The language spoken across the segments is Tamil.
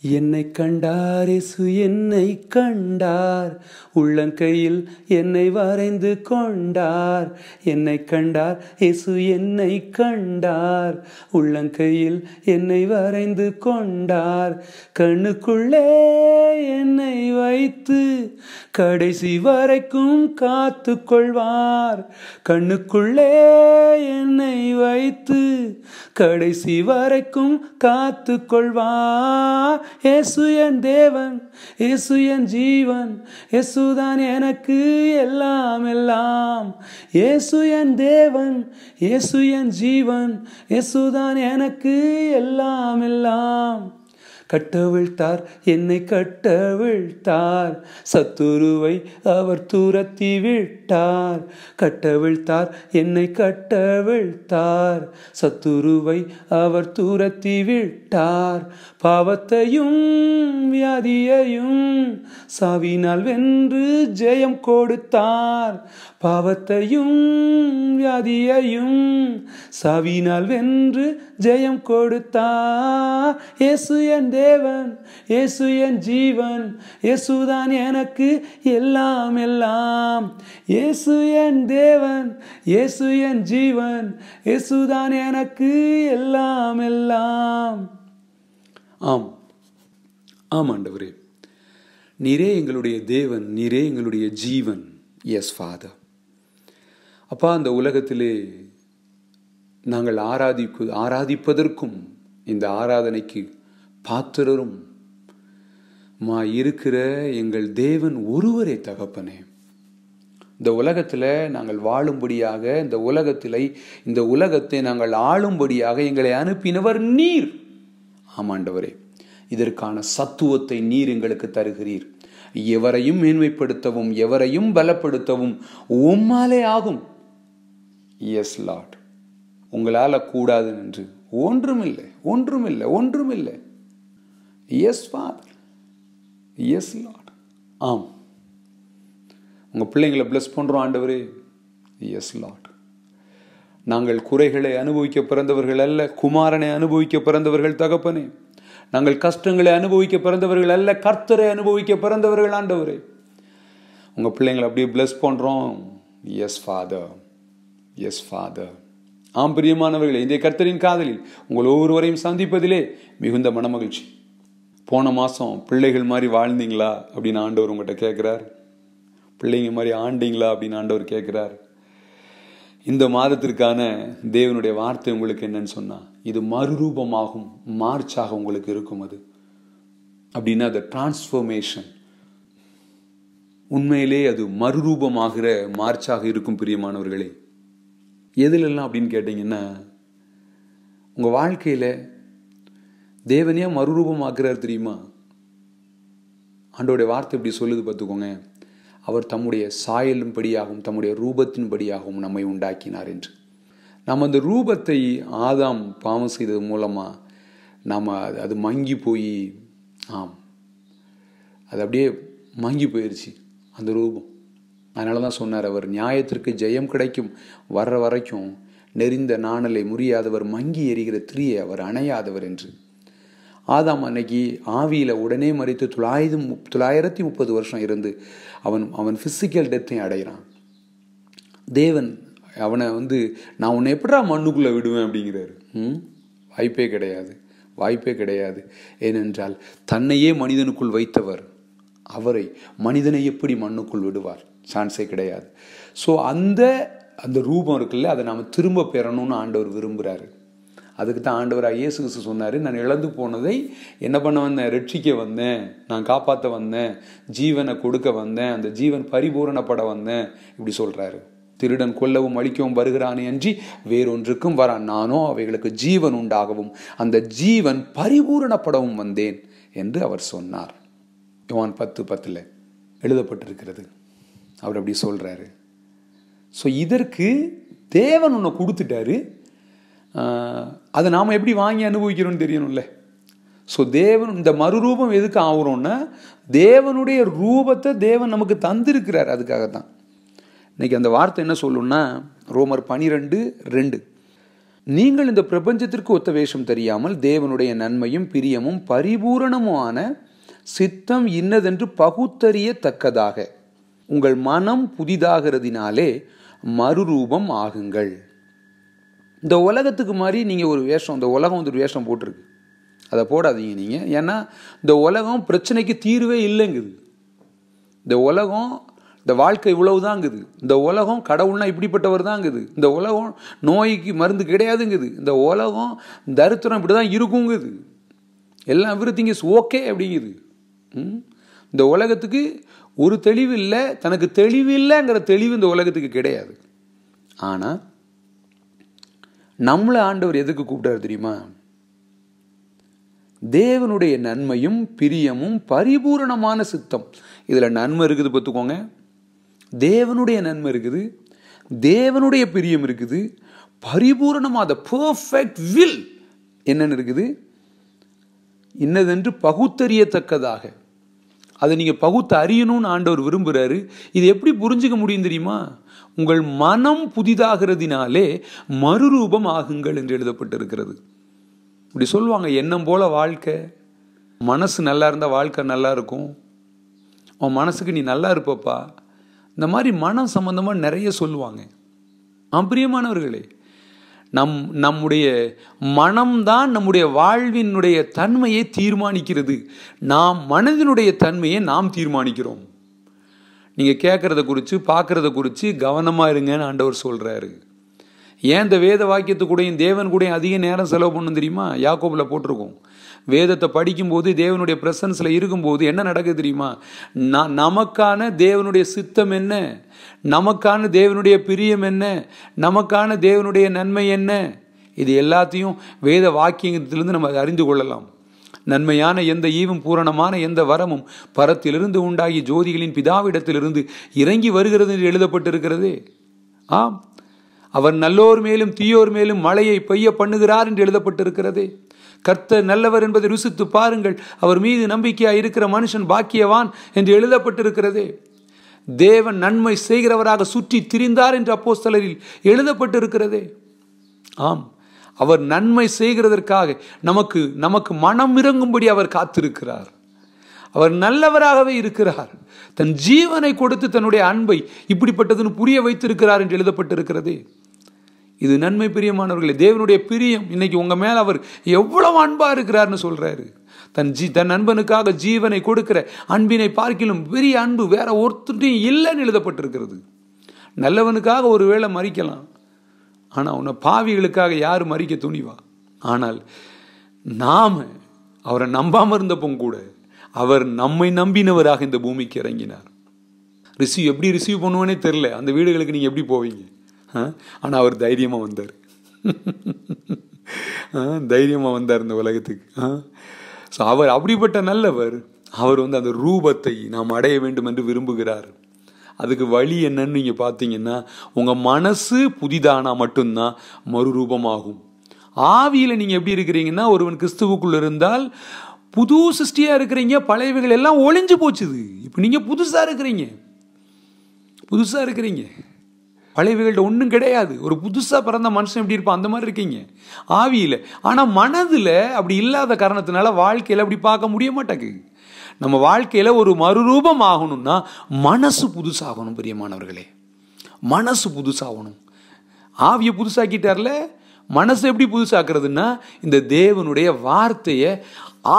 என்னை கண்டார் இயேசு என்னை கண்டார், உள்ளங்கையில் என்னை வரைந்து கொண்டார். என்னை கண்டார் இயேசு என்னை கண்டார், உள்ளங்கையில் என்னை வரைந்து கொண்டார். கண்ணுக்குள்ளே என்னை வைத்து கடைசி வரைக்கும் காத்து கொள்வார். கண்ணுக்குள்ளே என்னை வைத்து கடைசி வரைக்கும் காத்து கொள்வார். இயேசு என் தேவன், இயேசு என் ஜீவன், இயேசுதான் எனக்கு எல்லாம் எல்லாம். இயேசு என் தேவன், இயேசு என் ஜீவன், இயேசுதான் எனக்கு எல்லாம் எல்லாம். கட்டவிழ்த்தார் என்னை கட்டவிழ்த்தார், சத்துருவை அவர் துரத்தி விட்டார். கட்டவிழ்த்தார் என்னை கட்டவிழ்த்தார், சத்துருவை அவர் துரத்தி விட்டார். பாவத்தையும் வியாதியையும் சாவினால் வென்று ஜெயம் கொடுத்தார். பாவத்தையும் வியாதியையும் சாவினால் வென்று ஜெயம் கொடுத்தார். இயேசு என் தேவன், இயேசு என் ஜீவன், இயேசுதான் எனக்கு எல்லாம் எல்லாம். இயேசு என் தேவன், இயேசு என் ஜீவன், இயேசுதான் எனக்கு எல்லாம் எல்லாம். ஆம் ஆம் ஆண்டவரே, நீரே எங்களுடைய தேவன், நீரே எங்களுடைய ஜீவன். S father. அப்பா, அந்த உலகத்திலே நாங்கள் ஆராதிப்பதற்கும் இந்த ஆராதனைக்கு பாத்திரரும் இருக்கிற எங்கள் தேவன் ஒருவரே தகப்பனே. இந்த உலகத்தில் நாங்கள் வாழும்படியாக, இந்த உலகத்தை நாங்கள் ஆளும்படியாக எங்களை அனுப்பினவர் நீர். ஆமாண்டவரே, இதற்கான சத்துவத்தை நீர் எங்களுக்கு தருகிறீர். எவரையும் மேன்மைப்படுத்தவும் எவரையும் பலப்படுத்தவும் உம்மாலே ஆகும். எஸ் லார்ட், உங்களால் கூடாது என்று ஒன்றுமில்லை, ஒன்றுமில்லை, ஒன்றுமில்லை. Yes father, yes lord. ஆம், உங்கள் பிள்ளைங்களை பிளஸ் பண்ணுறோம் ஆண்டவரே. Yes lord. நாங்கள் குறைகளை அனுபவிக்க பிறந்தவர்கள் அல்ல, குமாரனை அனுபவிக்க பிறந்தவர்கள் தகப்பனே. நாங்கள் கஷ்டங்களை அனுபவிக்க பிறந்தவர்கள் அல்ல, கர்த்தரை அனுபவிக்க பிறந்தவர்கள் ஆண்டவரே. உங்கள் பிள்ளைங்களை அப்படியே பிளஸ் பண்ணுறோம். Yes father, yes father. ஆம் பிரியமானவர்களே, இந்த கர்த்தரின் காதலில் உங்கள் ஒவ்வொருவரையும் சந்திப்பதிலே மிகுந்த மனமகிழ்ச்சி. போன மாதம் பிள்ளைகள் மாதிரி வாழ்ந்தீங்களா அப்படின்னு ஆண்டவர் உங்கள்கிட்ட கேட்குறார். பிள்ளைங்க மாதிரி ஆண்டிங்களா அப்படின்னு ஆண்டவர் கேட்குறார். இந்த மாதத்திற்கான தேவனுடைய வார்த்தை உங்களுக்கு என்னன்னு சொன்னால், இது மறுரூபமாகும் மார்ச்சாக உங்களுக்கு இருக்கும். அது அப்படின்னா அது டிரான்ஸ்ஃபர்மேஷன். உண்மையிலே அது மறுரூபமாகிற மார்ச்சாக இருக்கும் பிரியமானவர்களே. எதுலெல்லாம் அப்படின்னு கேட்டிங்கன்னா, உங்கள் வாழ்க்கையில் தேவனையா மறுரூபமாக்குறார் தெரியுமா? ஆண்டோடைய வார்த்தை இப்படி சொல்லுது பார்த்துக்கோங்க. அவர் தம்முடைய சாயலின் படியாகவும் தம்முடைய ரூபத்தின் படியாகவும் நம்மை உண்டாக்கினார் என்று. நம்ம அந்த ரூபத்தை ஆதாம் பாவம் செய்தது மூலமாக நம்ம அது மங்கி போய், அது அப்படியே மங்கி போயிடுச்சு அந்த ரூபம். அதனால தான் சொன்னார், அவர் நியாயத்திற்கு ஜெயம் கிடைக்கும் வர்ற வரைக்கும் நெறிந்த நாணலை முறியாதவர், மங்கி எறிகிற திரியை அவர் அணையாதவர் என்று. ஆதாம் அன்னைக்கு ஆவியில் உடனே மறித்து 930 வருஷம் இருந்து அவன் ஃபிசிக்கல் டெத்தையும் அடைகிறான். தேவன் அவனை நான் உன்னை எப்படா மண்ணுக்குள்ளே விடுவேன் அப்படிங்கிறாரு. வாய்ப்பே கிடையாது, வாய்ப்பே கிடையாது. ஏனென்றால் தன்னையே மனிதனுக்குள் வைத்தவர் அவரை மனிதனை எப்படி மண்ணுக்குள் விடுவார்? சான்ஸே கிடையாது. ஸோ அந்த ரூபம் இருக்குல்ல, அதை நாம் திரும்ப பெறணும்னு ஆண்டவர் விரும்புகிறாரு. அதுக்கு தான் ஆண்டவராக இயேசு கிறிஸ்து சொன்னார், நான் இழந்து போனதை என்ன பண்ண வந்தேன்? ரட்சிக்க வந்தேன், நான் காப்பாற்ற வந்தேன், ஜீவனை கொடுக்க வந்தேன், அந்த ஜீவன் பரிபூரணப்பட வந்தேன் இப்படி சொல்கிறாரு. திருடன் கொல்லவும் அழிக்கவும் வருகிறானே அன்றி வேறொன்றுக்கும் வரான், நானோ அவைகளுக்கு ஜீவன் உண்டாகவும் அந்த ஜீவன் பரிபூரணப்படவும் வந்தேன் என்று அவர் சொன்னார். யோவான் 10:10 எழுதப்பட்டிருக்கிறது. அவர் அப்படி சொல்கிறாரு. ஸோ இதற்கு தேவன் ஒன்று கொடுத்துட்டாரு, அதை நாம் எப்படி வாங்கி அனுபவிக்கிறோம்னு தெரியணும்ல. ஸோ தேவன் இந்த மறுரூபம் எதுக்கு ஆகுறோம்னா, தேவனுடைய ரூபத்தை தேவன் நமக்கு தந்திருக்கிறார். அதுக்காகத்தான் இன்னைக்கு அந்த வார்த்தை என்ன சொல்லுன்னா, ரோமர் 12:2, நீங்கள் இந்த பிரபஞ்சத்திற்கு ஒத்த வேஷம் தெரியாமல் தேவனுடைய நன்மையும் பிரியமும் பரிபூரணமுமான சித்தம் இன்னதென்று பகுத்தறியத்தக்கதாக உங்கள் மனம் புதிதாகிறதினாலே மறுரூபம் ஆகுங்கள். இந்த உலகத்துக்கு மாதிரி நீங்கள் ஒரு வேஷம், இந்த உலகம் ஒரு வேஷம் போட்டிருக்கு, அதை போடாதீங்க நீங்கள். ஏன்னா இந்த உலகம் பிரச்சனைக்கு தீர்வே இல்லைங்குது. இந்த உலகம், இந்த வாழ்க்கை இவ்வளவுதாங்குது. இந்த உலகம் கடவுள்னா இப்படிப்பட்டவர் தாங்குது. இந்த உலகம் நோய்க்கு மருந்து கிடையாதுங்குது. இந்த உலகம் தரித்திரம் இப்படி தான் இருக்குங்குது. எல்லாம் எவ்ரிதிங் இஸ் ஓகே அப்படிங்குது. இந்த உலகத்துக்கு ஒரு தெளிவு இல்லை, தனக்கு தெளிவு இல்லைங்கிற தெளிவு இந்த உலகத்துக்கு கிடையாது. ஆனால் நம்மளை ஆண்டவர் எதுக்கு கூப்பிட்டாரு தெரியுமா? தேவனுடைய நன்மையும் பிரியமும் பரிபூரணமான சித்தம். இதில் நன்மை இருக்குது பார்த்துக்கோங்க, தேவனுடைய நன்மை இருக்குது, தேவனுடைய பிரியம் இருக்குது, பரிபூரணமாக பெர்ஃபெக்ட் வில் என்னன்னு இருக்குது, இன்னதென்று பகுத்தறியத்தக்கதாக. அதை நீங்கள் பகுத்து அறியணும்னு ஆண்டவர் விரும்புகிறாரு. இது எப்படி புரிஞ்சுக்க முடியும் தெரியுமா? உங்கள் மனம் புதிதாகிறதினாலே மறுரூபம் ஆகுங்கள் என்று எழுதப்பட்டிருக்கிறது. இப்படி சொல்லுவாங்க, எண்ணம் போல வாழ்க்கை, மனசு நல்லா இருந்தால் வாழ்க்கை நல்லா இருக்கும், உன் மனசுக்கு நீ நல்லா இருப்பப்பா. இந்த மாதிரி மனம் சம்பந்தமாக நிறைய சொல்லுவாங்க. பிரியமானவர்களே, நம்முடைய மனம்தான் நம்முடைய வாழ்வினுடைய தன்மையை தீர்மானிக்கிறது. நாம் மனதினுடைய தன்மையை நாம் தீர்மானிக்கிறோம். நீங்கள் கேட்குறத குறித்து பார்க்குறத குறித்து கவனமாக இருங்கன்னு ஆண்டவர் சொல்கிறாரு. ஏன் இந்த வேத வாக்கியத்து கூடயும் தேவன் கூட அதிக நேரம் செலவு பண்ணணும் தெரியுமா? யாக்கோபில் போட்டிருக்கோம். வேதத்தை படிக்கும்போது, தேவனுடைய பிரசன்ஸில் இருக்கும்போது என்ன நடக்குது தெரியுமா? நமக்கான தேவனுடைய சித்தம் என்ன, நமக்கான தேவனுடைய பிரியம் என்ன, நமக்கான தேவனுடைய நன்மை என்ன, இது எல்லாத்தையும் வேத வாக்கியத்திலிருந்து நம்ம அறிந்து கொள்ளலாம். நன்மையான எந்த ஈவும் பூரணமான எந்த வரமும் பரத்திலிருந்து உண்டாகி ஜோதிகளின் பிதாவிடத்திலிருந்து இறங்கி வருகிறது என்று எழுதப்பட்டிருக்கிறதே. ஆம், அவர் நல்லோர் மேலும் தீயோர் மேலும் மழையை பெய்ய பண்ணுகிறார் என்று எழுதப்பட்டிருக்கிறதே. கர்த்தர் நல்லவர் என்பதை ருசித்து பாருங்கள், அவர் மீது நம்பிக்கையாய் இருக்கிற மனுஷன் பாக்கியவான் என்று எழுதப்பட்டிருக்கிறதே. தேவன் நன்மை செய்கிறவராக சுற்றி திரிந்தார் என்று அப்போஸ்தலரில் எழுதப்பட்டிருக்கிறதே. ஆம், அவர் நன்மை செய்கிறதற்காக நமக்கு மனம் இறங்கும்படி அவர் காத்திருக்கிறார். அவர் நல்லவராகவே இருக்கிறார். தன் ஜீவனை கொடுத்து தன்னுடைய அன்பை இப்படிப்பட்டதுன்னு புரிய வைத்திருக்கிறார் என்று எழுதப்பட்டிருக்கிறதே. இது நன்மை. பிரியமானவர்களே, தேவனுடைய பிரியம் இன்னைக்கு உங்க மேல அவர் எவ்வளவு அன்பா இருக்கிறார்னு சொல்றாரு. தன் அன்பனுக்காக ஜீவனை கொடுக்கிற அன்பினை பார்க்கிலும் பெரிய அன்பு வேற ஒருத்தரையும் இல்லைன்னு எழுதப்பட்டிருக்கிறது. நல்லவனுக்காக ஒரு வேளை மறிக்கலாம், ஆனா உன்னை பாவிகளுக்காக யாரு மறிக்க துணிவா? ஆனால் நாம அவரை நம்பாம இருந்தப்போ கூட அவர் நம்மை நம்பினவராக இந்த பூமிக்கு இறங்கினார். எப்படி ரிசீவ் பண்ணுவோன்னே தெரியல. அந்த வீடுகளுக்கு நீங்க எப்படி போவீங்க? ஆனா அவர் தைரியமா வந்தார். தைரியமா வந்தார் இந்த உலகத்துக்கு. அவர் அப்படிப்பட்ட நல்லவர். அவர் அந்த ரூபத்தை நாம் அடைய வேண்டும் என்று விரும்புகிறார். அதுக்கு வழி என்னன்னு நீங்க பார்த்தீங்கன்னா, உங்க மனசு புதிதானா மட்டும்தான் மறுரூபமாகும். ஆவியில நீங்க எப்படி இருக்கிறீங்கன்னா, ஒருவன் கிறிஸ்துவுக்குள்ள இருந்தால் புது சிருஷ்டியா இருக்கிறீங்க. பழையவைகள் எல்லாம் ஒளிஞ்சு போச்சுது. இப்ப நீங்க புதுசா இருக்கிறீங்க. பழையவைகள்ட்ட ஒன்றும் கிடையாது. ஒரு புதுசா பிறந்த மனுஷன் எப்படி இருப்பான் அந்த மாதிரி இருக்கீங்க ஆவியில. ஆனா மனதுல அப்படி இல்லாத காரணத்தினால வாழ்க்கையில அப்படி பார்க்க முடிய மாட்டேங்குது. நம்ம வாழ்க்கையில ஒரு மறுரூபம் ஆகணும்னா மனசு புதுசாகணும். பிரியமானவர்களே, மனசு புதுசாகணும். ஆவியை புதுசாக்கிட்டார்ல, மனசு எப்படி புதுசாக்குறதுன்னா, இந்த தேவனுடைய வார்த்தையை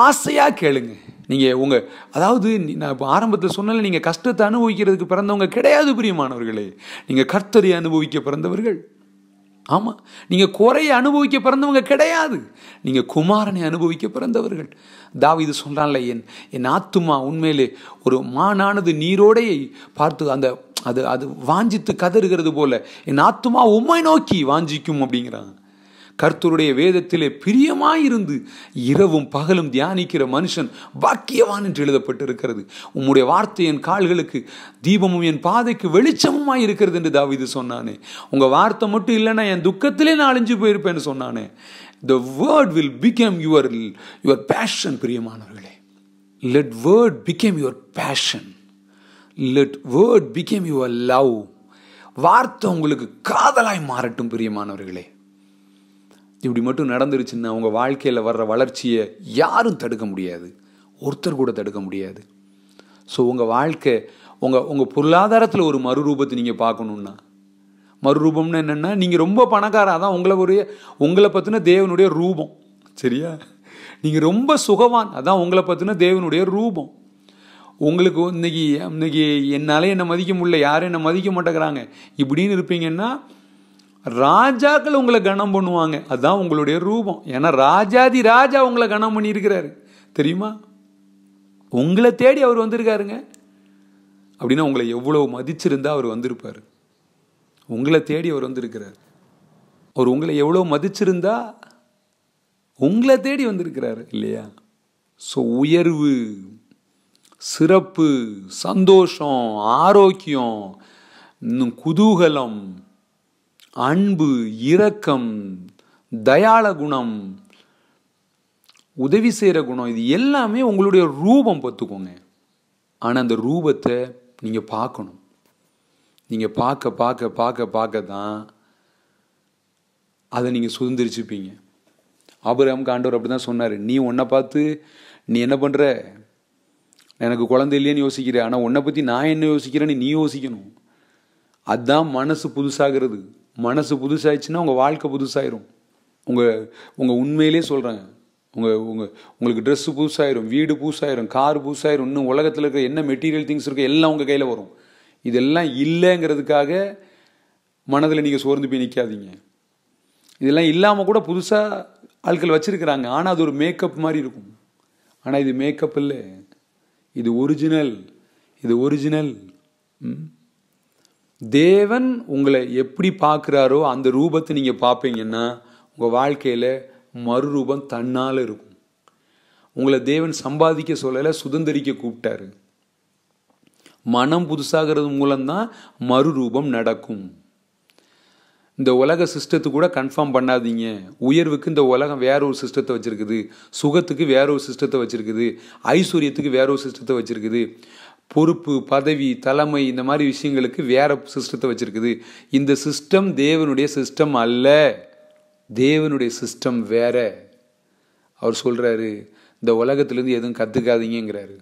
ஆசையா கேளுங்க. நீங்க அதாவது நான் இப்போ ஆரம்பத்தில் சொன்னால, நீங்க கஷ்டத்தை அனுபவிக்கிறதுக்கு பிறந்தவங்க கிடையாது பிரியமானவர்களே. நீங்க கர்த்தரை அனுபவிக்க பிறந்தவர்கள். ஆமா, நீங்க குறையை அனுபவிக்க பிறந்தவங்க கிடையாது. நீங்க குமாரனை அனுபவிக்க பிறந்தவர்கள். தாவீது சொல்றான்ல, என் ஆத்துமா உண்மையிலே ஒரு மானானது நீரோடையை பார்த்து அது வாஞ்சித்து கதறுகிறது போல என் ஆத்துமா உம்மை நோக்கி வாஞ்சிக்கும் அப்படிங்கிறான். கர்த்தருடைய வேதத்திலே பிரியமாயிருந்து இரவும் பகலும் தியானிக்கிற மனுஷன் பாக்கியவான் என்று எழுதப்பட்டிருக்கிறது. உம்முடைய வார்த்தை என் கால்களுக்கு தீபமும் என் பாதைக்கு வெளிச்சமுமாய் இருக்கிறது என்று தாவீது சொன்னானே. உங்க வார்த்தை மட்டும் இல்லைன்னா என் துக்கத்திலே நான் அழிஞ்சு போயிருப்பேன்னு சொன்னானே. The word will become your passion. பிரியமானவர்களே, let word become your passion. Let word become your love. வார்த்தை உங்களுக்கு காதலாய் மாறட்டும் பிரியமானவர்களே. இப்படி மட்டும் நடந்துருச்சுன்னா உங்கள் வாழ்க்கையில் வர்ற வளர்ச்சியை யாரும் தடுக்க முடியாது, ஒருத்தர் கூட தடுக்க முடியாது. ஸோ உங்கள் வாழ்க்கை உங்கள் பொருளாதாரத்தில் ஒரு மறுரூபத்தை நீங்கள் பார்க்கணுன்னா, மறுரூபம்னு என்னென்னா நீங்கள் ரொம்ப பணக்காரா தான் உங்களை பற்றின தேவனுடைய ரூபம். சரியா? நீங்கள் ரொம்ப சுகவான், அதான் உங்களை பற்றின தேவனுடைய ரூபம். உங்களுக்கு இன்னைக்கு என்னால் என்னை மதிக்க முடியல, யாரும் என்னை மதிக்க மாட்டேங்கிறாங்க இப்படின்னு இருப்பீங்கன்னா ராஜாக்கள் உங்களை கனம் பண்ணுவாங்க. அதுதான் உங்களுடைய ரூபம். ஏன்னா ராஜாதி ராஜா உங்களை கனம் பண்ணியிருக்கிறாரு. தெரியுமா? உங்களை தேடி அவர் வந்திருக்காருங்க. அப்படின்னா உங்களை எவ்வளவு மதிச்சிருந்தா அவர் வந்திருப்பார். உங்களை தேடி அவர் வந்திருக்கிறார். அவர் உங்களை எவ்வளோ மதிச்சிருந்தா உங்களை தேடி வந்திருக்கிறாரு இல்லையா? ஸோ உயர்வு, சிறப்பு, சந்தோஷம், ஆரோக்கியம், இன்னும் குதூகலம், அன்பு, இரக்கம், தயாள குணம், உதவி செய்கிற குணம், இது எல்லாமே உங்களுடைய ரூபம் பார்த்துக்கோங்க. ஆனால் அந்த ரூபத்தை நீங்கள் பார்க்கணும். நீங்கள் பார்க்க பார்க்க பார்க்க பார்க்க தான் அதை நீங்கள் சுதந்திரிச்சுப்பீங்க. ஆபிரகாமுக்கு ஆண்டவர் அப்படி தான் சொன்னார். நீ உன்னை பார்த்து நீ என்ன பண்ணுற, எனக்கு குழந்தை இல்லையேன்னு யோசிக்கிற, ஆனால் உன்னை பற்றி நான் என்ன யோசிக்கிறேன்னு நீ யோசிக்கணும். அதுதான் மனசு புதுசாகிறது. மனசு புதுசாகிடுச்சுன்னா உங்கள் வாழ்க்கை புதுசாயிரும். உங்கள் உண்மையிலே சொல்கிறேன், உங்களுக்கு ட்ரெஸ்ஸு புதுசாயிரும், வீடு புதுசாயிரும், கார் புதுசாயிரும், இன்னும் உலகத்தில் இருக்கிற என்ன மெட்டீரியல் திங்ஸ் இருக்கோ எல்லாம் உங்கள் கையில் வரும். இதெல்லாம் இல்லைங்கிறதுக்காக மனதில் நீங்கள் சோர்ந்து போய் நிற்காதீங்க. இதெல்லாம் இல்லாமல் கூட புதுசாக ஆட்கள் வச்சுருக்கிறாங்க. ஆனால் அது ஒரு மேக்கப் மாதிரி இருக்கும். ஆனால் இது மேக்கப் இல்லை, இது ஒரிஜினல். இது ஒரிஜினல். தேவன் உங்களை எப்படி பார்க்குறாரோ அந்த ரூபத்தை நீங்கள் பார்ப்பீங்கன்னா உங்கள் வாழ்க்கையில் மறுரூபம் தன்னால் இருக்கும். உங்களை தேவன் சம்பாதிக்க சொல்லலை, சுதந்திரிக்க கூப்பிட்டாரு. மனம் புதுசாகிறது மூலம்தான் மறுரூபம் நடக்கும். இந்த உலக சிஸ்டத்தை கூட கன்ஃபார்ம் பண்ணாதீங்க. உயர்வுக்கு இந்த உலகம் வேற ஒரு சிஸ்டத்தை வச்சுருக்குது, சுகத்துக்கு வேற ஒரு சிஸ்டத்தை வச்சுருக்குது, ஐஸ்வர்யத்துக்கு வேற ஒரு சிஸ்டத்தை வச்சுருக்குது, பொறுப்பு, பதவி, தலைமை, இந்த மாதிரி விஷயங்களுக்கு வேற சிஸ்டத்தை வச்சுருக்குது. இந்த சிஸ்டம் தேவனுடைய சிஸ்டம் அல்ல. தேவனுடைய சிஸ்டம் வேற. அவர் சொல்கிறாரு, இந்த உலகத்திலேருந்து எதுவும் கற்றுக்காதீங்கிறாரு.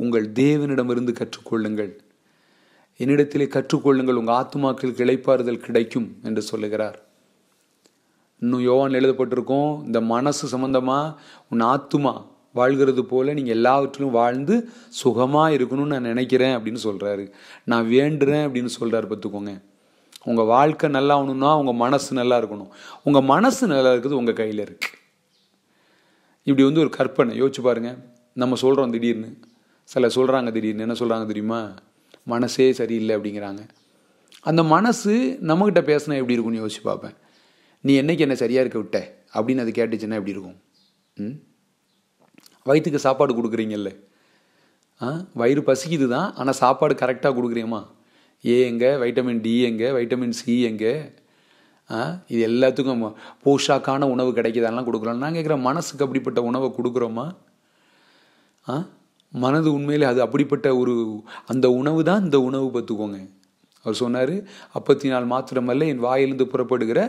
உங்கள் தேவனிடமிருந்து கற்றுக்கொள்ளுங்கள், என்னிடத்திலே கற்றுக்கொள்ளுங்கள், உங்கள் ஆத்துமாக்களுக்கு இளைப்பாறுதல் கிடைக்கும் என்று சொல்லுகிறார். இன்னும் யோவான் எழுதப்பட்டிருக்கோம், இந்த மனசு சம்பந்தமாக உன் ஆத்துமா வாழ்கிறது போல நீங்கள் எல்லாவற்றிலும் வாழ்ந்து சுகமாக இருக்கணும்னு நான் நினைக்கிறேன் அப்படின்னு சொல்கிறாரு. நான் வேண்டுறேன் அப்படின்னு சொல்கிறார். பார்த்துக்கோங்க, உங்கள் வாழ்க்கை நல்லா ஆகணும்னா உங்கள் மனசு நல்லா இருக்கணும். உங்கள் மனசு நல்லா இருக்குது உங்கள் கையில் இருக்கு. இப்படி ஒரு கற்பனை யோசிச்சு பாருங்கள். நம்ம சொல்கிறோம் திடீர்னு, சில சொல்கிறாங்க திடீர்னு, என்ன சொல்கிறாங்க தெரியுமா, மனசே சரியில்லை அப்படிங்கிறாங்க. அந்த மனசு நம்மக்கிட்ட பேசினா எப்படி இருக்கும்னு யோசிச்சு பார்ப்பேன். நீ என்னைக்கு என்ன சரியாக இருக்க விட்ட அப்படின்னு அது கேட்டுச்சுன்னா எப்படி இருக்கும்? வயிற்றுக்கு சாப்பாடு கொடுக்குறீங்கல்ல, வயிறு பசிக்குது தான், ஆனால் சாப்பாடு கரெக்டாக கொடுக்குறீமா? ஏ எங்கே, வைட்டமின் டி எங்கே, வைட்டமின் சி எங்கே, இது எல்லாத்துக்கும் போஷாக்கான உணவு கிடைக்குதாலாம் கொடுக்குறோம். நான் கேட்குறேன், மனசுக்கு அப்படிப்பட்ட உணவை கொடுக்குறோமா? மனது உண்மையிலே அது அப்படிப்பட்ட அந்த உணவு தான் இந்த உணவு. பார்த்துக்கோங்க. அவர் சொன்னார், அப்பத்தினால் மாத்திரமல்ல என் வாயிலிருந்து புறப்படுகிற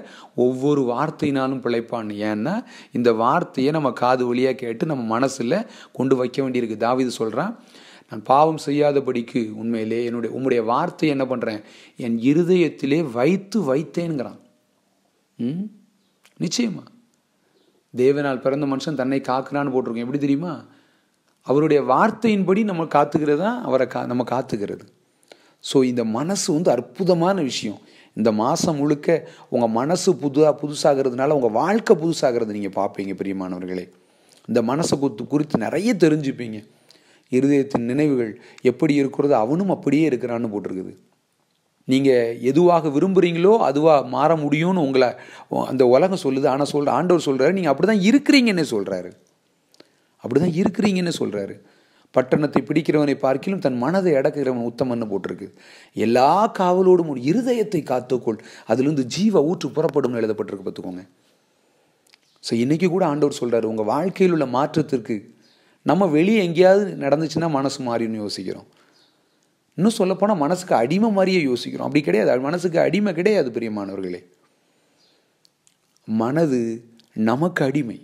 ஒவ்வொரு வார்த்தையினாலும் பிழைப்பான். ஏன்னா இந்த வார்த்தையை நம்ம காது வழியாக கேட்டு நம்ம மனசில் கொண்டு வைக்க வேண்டியிருக்கு. தாவீது சொல்கிறான், நான் பாவம் செய்யாதபடிக்கு உண்மையிலே உம்முடைய வார்த்தை என்ன பண்ணுறேன், என் இருதயத்திலே வைத்தேங்கிறான். நிச்சயமா தேவனால் பிறந்த மனுஷன் தன்னை காக்குறான்னு போட்டிருக்கோம். எப்படி தெரியுமா? அவருடைய வார்த்தையின்படி நம்ம காத்துக்கிறது தான் அவரை நம்ம காத்துக்கிறது. ஸோ இந்த மனசு அற்புதமான விஷயம். இந்த மாதம் முழுக்க உங்கள் மனசு புதுசாகிறதுனால உங்கள் வாழ்க்கை புதுசாகிறது நீங்கள் பார்ப்பீங்க. பிரியமானவர்களே, இந்த மனசை குறித்து நிறைய தெரிஞ்சுப்பீங்க. இருதயத்தின் நினைவுகள் எப்படி இருக்கிறதோ அவனும் அப்படியே இருக்கிறான்னு போட்டிருக்குது. நீங்கள் எதுவாக விரும்புகிறீங்களோ அதுவாக மாற முடியும்னு உங்களை அந்த உலகம் சொல்லுது. ஆனால் ஆண்டவர் சொல்கிறாரு, நீங்கள் அப்படி தான் இருக்கிறீங்கன்னு சொல்கிறாரு. அப்படி தான் இருக்கிறீங்கன்னு சொல்கிறாரு. பட்டணத்தை பிடிக்கிறவனை பார்க்கிலும் தன் மனதை அடக்குகிறவன் உத்தமன்னு போட்டிருக்கு. எல்லா காவலோடும் ஒரு இருதயத்தை காத்துக்கொள், அதிலிருந்து ஜீவ ஊற்று புறப்படும் எழுதப்பட்டிருக்கு. பார்த்துக்கோங்க. ஸோ இன்றைக்கி கூட ஆண்டவர் சொல்கிறாரு, உங்கள் வாழ்க்கையில் உள்ள மாற்றத்திற்கு நம்ம வெளியே எங்கேயாவது நடந்துச்சுன்னா மனசு மாறின்னு யோசிக்கிறோம். இன்னும் சொல்லப்போனால் மனசுக்கு அடிமை மாதிரியே யோசிக்கிறோம். அப்படி கிடையாது, மனசுக்கு அடிமை கிடையாது பிரியமானவர்களே. மனது நமக்கு அடிமை.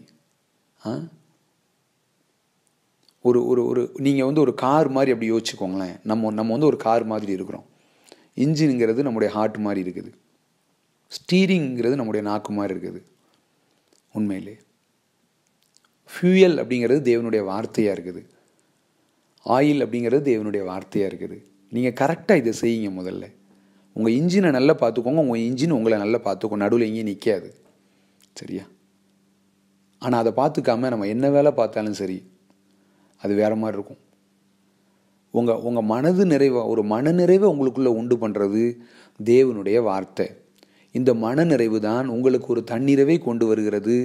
ஒரு ஒரு ஒரு நீங்கள் வந்து ஒரு கார் மாதிரி அப்படி யோசிச்சுக்கோங்களேன். நம்ம வந்து ஒரு கார் மாதிரி இருக்கிறோம். இன்ஜினுங்கிறது நம்முடைய ஹார்ட் மாதிரி இருக்குது. ஸ்டீரிங்கிறது நம்முடைய நாக்கு மாதிரி இருக்குது. உண்மையிலே ஃபியூயல் அப்படிங்கிறது தேவனுடைய வார்த்தையாக இருக்குது. ஆயில் அப்படிங்கிறது தேவனுடைய வார்த்தையாக இருக்குது. நீங்கள் கரெக்டாக இதை செய்யுங்க. முதல்ல உங்கள் இன்ஜினை நல்லா பார்த்துக்கோங்க. உங்கள் இன்ஜின் உங்களை நல்லா பார்த்துக்கோங்க. நடுவில் எங்கேயும் நிற்காது. சரியா? ஆனால் அதை பார்த்துக்காம நம்ம என்ன வேலை பார்த்தாலும் சரி, அது வேறு மாதிரி இருக்கும். உங்கள் மனது நிறைவை, ஒரு மனநிறைவை உங்களுக்குள்ளே உண்டு பண்ணுறது தேவனுடைய வார்த்தை. இந்த மனநிறைவு தான் உங்களுக்கு ஒரு தன்னிறைவை கொண்டு வருகிறது,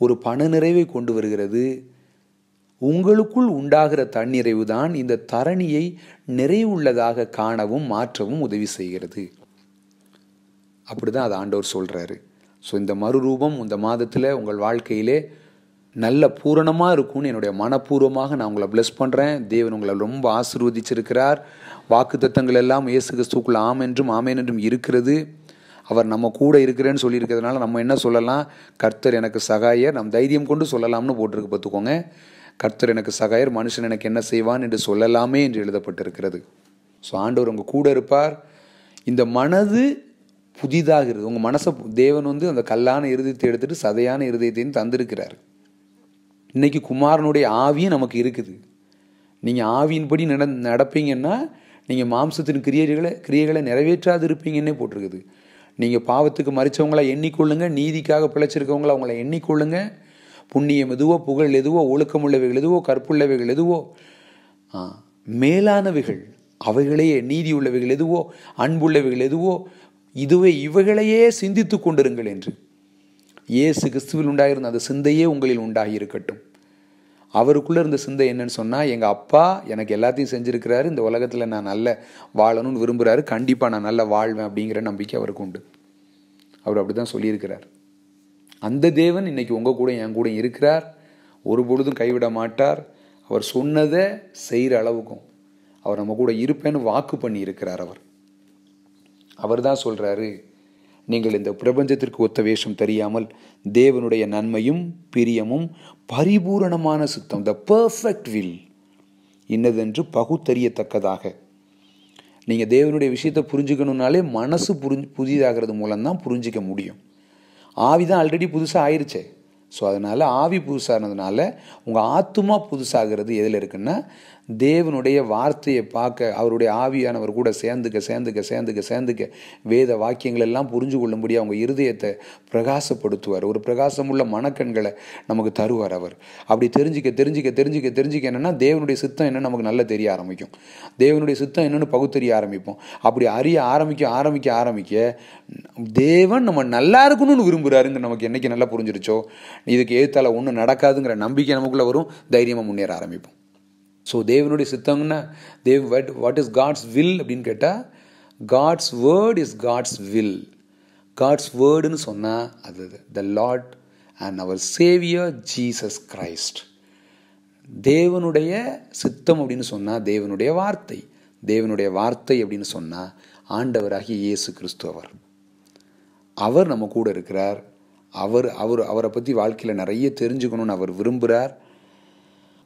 ஒரு பண நிறைவை கொண்டு வருகிறது. உங்களுக்குள் உண்டாகிற தன்னிறைவு தான் இந்த தரணியை நிறைவுள்ளதாக காணவும் மாற்றவும் உதவி செய்கிறது. அப்படி தான் அதை ஆண்டவர் சொல்கிறாரு. ஸோ இந்த மறுரூபம் இந்த மாதத்தில் உங்கள் வாழ்க்கையிலே நல்ல பூரணமாக இருக்கும்னு என்னுடைய மனப்பூர்வமாக நான் உங்களை பிளஸ் பண்ணுறேன். தேவன் உங்களை ரொம்ப ஆசீர்வதிச்சிருக்கிறார். வாக்குத்தத்தங்கள் எல்லாம் இயேசு கிறிஸ்துவுக்குள் ஆம் என்றும் ஆமேன் என்றும் இருக்கிறது. அவர் நம்ம கூட இருக்கிறேன்னு சொல்லியிருக்கிறதுனால நம்ம என்ன சொல்லலாம்? கர்த்தர் எனக்கு சகாயர். நம் தைரியம் கொண்டு சொல்லலாம்னு போட்டிருக்கு. பார்த்துக்கோங்க. கர்த்தர் எனக்கு சகாயர், மனுஷன் எனக்கு என்ன செய்வான் என்று சொல்லலாமே என்று எழுதப்பட்டிருக்கிறது. ஸோ ஆண்டவர் உங்கள் கூட இருப்பார். இந்த மனது புதிதாகிறது. உங்கள் மனசை தேவன் வந்து அந்த கல்லான இருதயத்தை எடுத்துட்டு சதையான இருதயத்தையும் தந்திருக்கிறார். இன்றைக்கி குமாரனுடைய ஆவியும் நமக்கு இருக்குது. நீங்கள் ஆவியின்படி நடப்பீங்கன்னா நீங்கள் மாம்சத்தின் கிரியைகளை நிறைவேற்றாது இருப்பீங்கன்னே போட்டிருக்குது. நீங்கள் பாவத்துக்கு மறித்தவங்களா எண்ணிக்கொள்ளுங்க, நீதிக்காக பிழைச்சிருக்கவங்களா அவங்கள எண்ணிக்கொள்ளுங்க. புண்ணியம் எதுவோ, புகழ் எதுவோ, ஒழுக்கமுள்ளவைகள் எதுவோ, கற்புள்ளவைகள் எதுவோ, மேலானவைகள் அவைகளையே, நீதி உள்ளவைகள் எதுவோ, அன்புள்ளவைகள் எதுவோ, இவைகளையே சிந்தித்து கொண்டிருங்கள் என்று இயேசு கிறிஸ்துவில் உண்டாயிருந்த அந்த சிந்தையே உங்களில் உண்டாகி இருக்கட்டும். அவருக்குள்ளே இருந்த சிந்தை என்னன்னு சொன்னால், எங்கள் அப்பா எனக்கு எல்லாத்தையும் செஞ்சுருக்கிறாரு, இந்த உலகத்தில் நான் நல்ல வாழணும்னு விரும்புகிறாரு, கண்டிப்பாக நான் நல்லா வாழ்வேன் அப்படிங்கிற நம்பிக்கை அவருக்கு உண்டு. அவர் அப்படி தான் சொல்லியிருக்கிறார். அந்த தேவன் இன்னைக்கு உங்கள் கூட என் கூட இருக்கிறார். ஒரு பொழுதும் கைவிட மாட்டார். அவர் சொன்னதை செய்கிற அளவுக்கும் அவர் நம்ம கூட இருப்பேன்னு வாக்கு பண்ணி இருக்கிறார். அவர் தான் சொல்கிறாரு, நீங்கள் இந்த பிரபஞ்சத்திற்கு ஒத்த வேஷம் தெரியாமல் தேவனுடைய நன்மையும் பிரியமும் பரிபூரணமான சித்தம், த பர்ஃபெக்ட் வில் இன்னதென்று பகுத்தறியத்தக்கதாக. நீங்கள் தேவனுடைய விஷயத்தை புரிஞ்சுக்கணுன்னாலே மனசு புதிதாகிறது மூலம்தான் புரிஞ்சிக்க முடியும். ஆவி தான் ஆல்ரெடி புதுசாக ஆயிடுச்சே. ஸோ அதனால் ஆவி புதுசானதுனால உங்கள் ஆத்துமா புதுசாகிறது எதில் இருக்குன்னா, தேவனுடைய வார்த்தையை பார்க்க அவருடைய ஆவியானவர் கூட சேர்ந்துக்க வேத வாக்கியங்கள் எல்லாம் புரிஞ்சு கொள்ளும்படி அவங்க இருதயத்தை பிரகாசப்படுத்துவார். ஒரு பிரகாசமுள்ள மனக்கண்களை நமக்கு தருவார் அவர். அப்படி தெரிஞ்சிக்க என்னென்னா தேவனுடைய சித்தம் என்னன்னு நமக்கு நல்லா தெரிய ஆரம்பிக்கும். தேவனுடைய சித்தம் என்னன்னு பகுத்தறிய ஆரம்பிப்போம். அப்படி அறிய ஆரம்பிக்க தேவன் நம்ம நல்லா இருக்கணும்னு விரும்புகிறாருங்க நமக்கு என்னைக்கு நல்லா புரிஞ்சிருச்சோ, இதுக்கு ஏத்தால ஒன்றும் நடக்காதுங்கிற நம்பிக்கை நமக்குள்ளே வரும். தைரியமாக முன்னேற ஆரம்பிப்போம். ஸோ தேவனுடைய சித்தம்னா வாட் இஸ் காட்ஸ் வில் அப்படின்னு கேட்டால், God's word is God's will. God's வேர்டுன்னு சொன்னால் அது the Lord and our saviour Jesus Christ. தேவனுடைய சித்தம் அப்படின்னு சொன்னால் தேவனுடைய வார்த்தை அப்படின்னு சொன்னால் ஆண்டவராகிய இயேசு கிறிஸ்து. அவர் நம்ம கூட இருக்கிறார். அவரை பற்றி வாழ்க்கையில் நிறைய தெரிஞ்சுக்கணும்னு அவர் விரும்புகிறார்.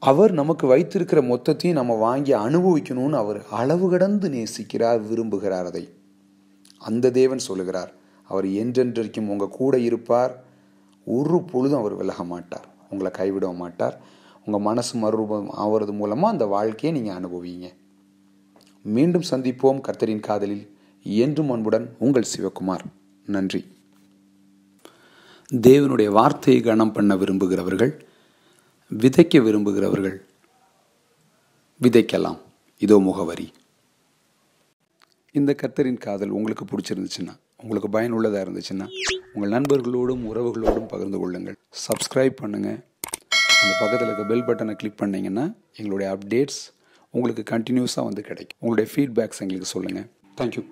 அவர் நமக்கு வைத்திருக்கிற மொத்தத்தையும் நம்ம வாங்கி அனுபவிக்கணும்னு அவர் அளவு கடந்து நேசிக்கிறார், விரும்புகிறார். அதை அந்த தேவன் சொல்லுகிறார், அவர் என்றென்றைக்கும் உங்கள் கூட இருப்பார். ஒரு பொழுதும் அவர் விலக மாட்டார், உங்களை கைவிட மாட்டார். உங்கள் மனசு மறுரூபம் ஆகிறது மூலமாக அந்த வாழ்க்கையை நீங்கள் அனுபவிங்க. மீண்டும் சந்திப்போம் கர்த்தரின் காதலில். என்றும் அன்புடன் உங்கள் சிவகுமார். நன்றி. தேவனுடைய வார்த்தையை கனம் பண்ண விரும்புகிறவர்கள், விதைக்க விரும்புகிறவர்கள் விதைக்கலாம். இதோ முகவரி. இந்த கர்த்தரின் காதல் உங்களுக்கு பிடிச்சிருந்துச்சுன்னா, உங்களுக்கு பயனுள்ளதாக இருந்துச்சுன்னா உங்கள் நண்பர்களோடும் உறவுகளோடும் பகிர்ந்து கொள்ளுங்கள். சப்ஸ்கிரைப் பண்ணுங்கள். அந்த பக்கத்தில் இருக்க பெல் பட்டனை கிளிக் பண்ணிங்கன்னா எங்களுடைய அப்டேட்ஸ் உங்களுக்கு கண்டினியூஸாக வந்து கிடைக்கும். உங்களுடைய ஃபீட்பேக்ஸ் எங்களுக்கு சொல்லுங்கள். தேங்க்யூ.